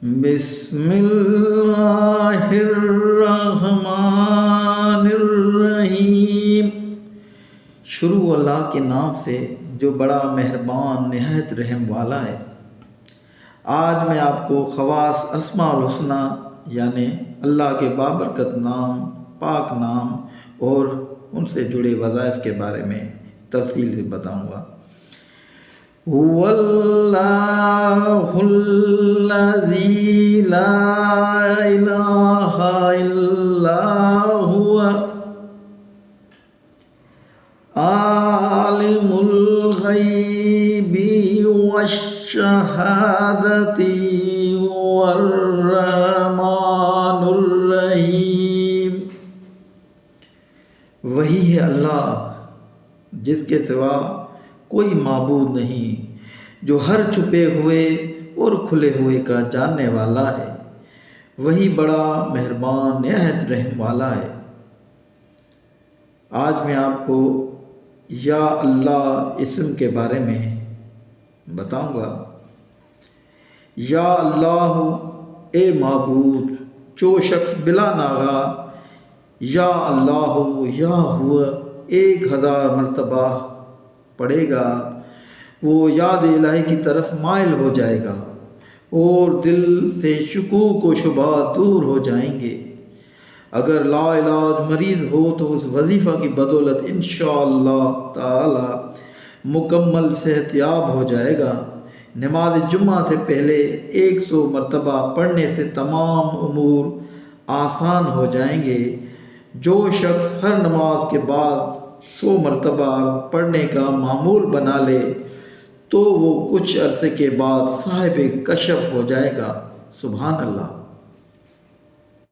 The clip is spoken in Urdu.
بسم اللہ الرحمن الرحیم۔ شروع اللہ کے نام سے جو بڑا مہربان نہایت رحم والا ہے۔ آج میں آپ کو خواص اسماء الحسنی یعنی اللہ کے بابرکت نام، پاک نام اور ان سے جڑے وظائف کے بارے میں تفصیل سے بتاؤں گا۔ واللہ الذی لا الہ الا هو عالم الغیب والشہادۃ هو الرحمن الرحیم۔ وہی ہے اللہ جس کے سوا کوئی معبود نہیں، جو ہر چھپے ہوئے اور کھلے ہوئے کا جاننے والا ہے۔ وہی بڑا مہربان نہایت رحم والا ہے۔ آج میں آپ کو یا اللہ اسم کے بارے میں بتاؤں گا۔ یا اللہ، اے معبود جو شخص بلا ناغہ یا اللہ یا ہوا 1000 مرتبہ پڑھے گا، وہ یاد الہی کی طرف مائل ہو جائے گا اور دل سے شکوک و شبہات دور ہو جائیں گے۔ اگر لا علاج مریض ہو تو اس وظیفہ کی بدولت انشاءاللہ تعالی مکمل صحت یاب ہو جائے گا۔ نماز جمعہ سے پہلے 100 مرتبہ پڑھنے سے تمام امور آسان ہو جائیں گے۔ جو شخص ہر نماز کے بعد 100 مرتبہ پڑھنے کا معمول بنا لے تو وہ کچھ عرصے کے بعد صاحب کشف ہو جائے گا۔ سبحان اللہ۔